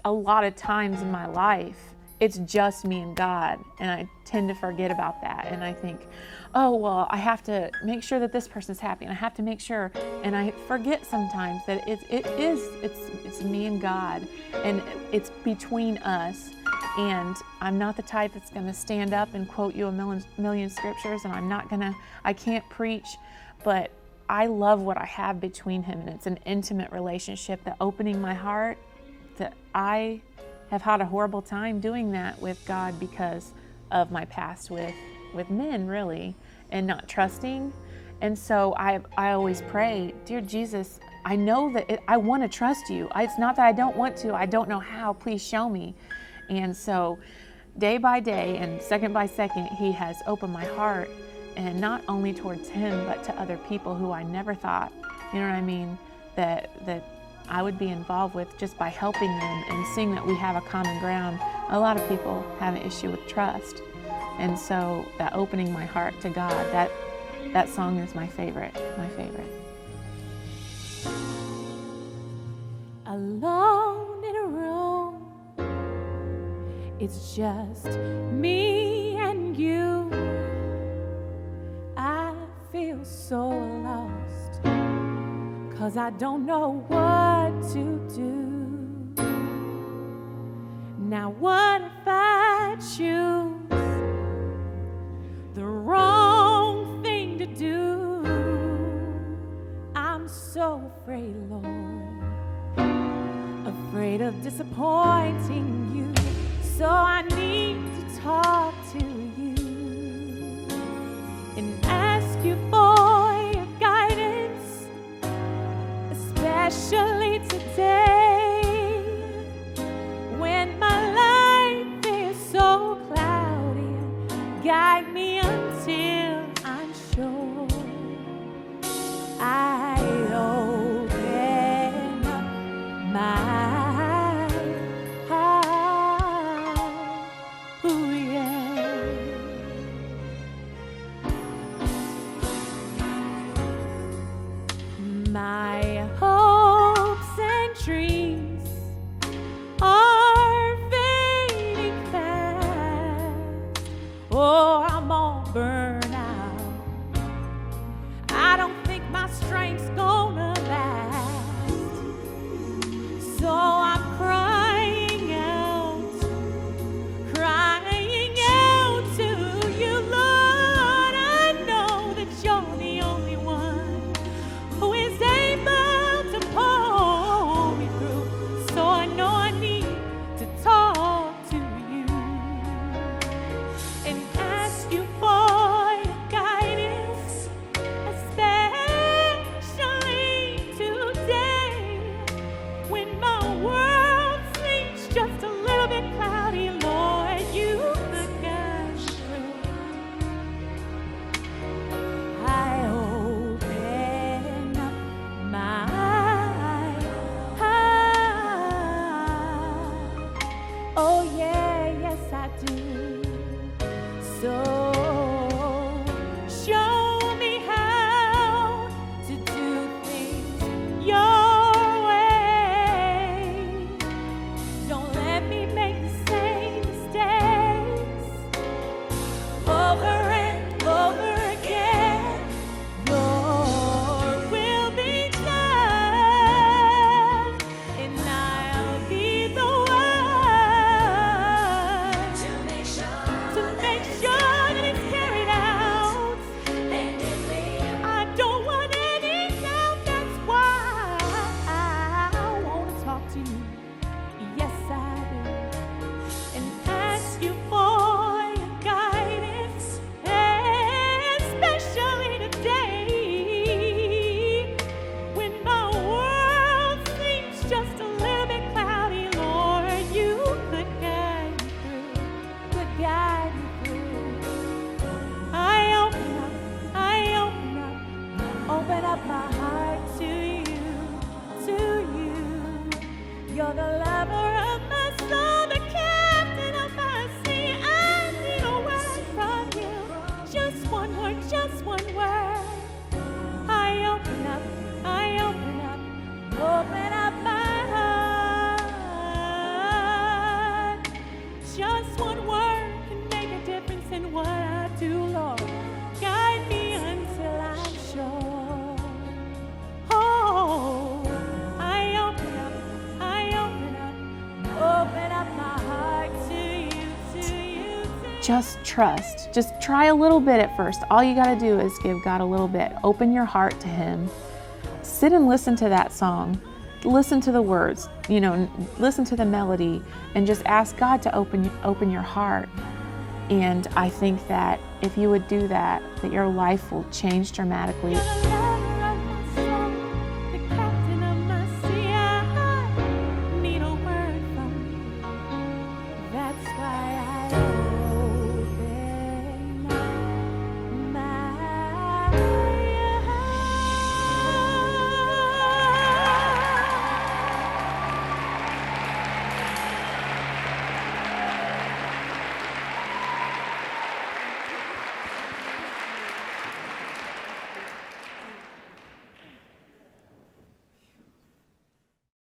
a lot of times in my life, it's just me and God, and I tend to forget about that. And I think, oh, well, I have to make sure that this person's happy, and I have to make sure, and I forget sometimes that it's me and God, and it's between us. And I'm not the type that's going to stand up and quote you a million scriptures, and I can't preach, but I love what I have between him, and it's an intimate relationship, that opening my heart, that I have had a horrible time doing that with God because of my past with men, really, and not trusting. And so I always pray, dear Jesus, I know that I want to trust you. It's not that I don't want to, I don't know how, please show me. And so day by day and second by second, he has opened my heart, and not only towards him, but to other people who I never thought, you know what I mean, that I would be involved with, just by helping them and seeing that we have a common ground. A lot of people have an issue with trust. And so that opening my heart to God, that song is my favorite. Alone in a room, it's just me and you. I feel so lost, 'cause I don't know what to do. Now what if I choose the wrong thing to do? I'm so afraid, Lord, afraid of disappointing you. So I need to talk to you and ask you for your guidance, especially today when my life is so cloudy. Guide me until I'm sure I open up my heart. Ooh, yeah. My hopes and dreams are fading fast. Oh, I'm all burned out. I don't think my strength's gonna last. So I'm crying out to you, Lord. I know that you're the only one who is able to pull me through. just trust. Just try a little bit at first. All you got to do is give God a little bit. Open your heart to Him. Sit and listen to that song. Listen to the words, listen to the melody, and just ask God to open your heart. And I think that if you would do that, that your life will change dramatically.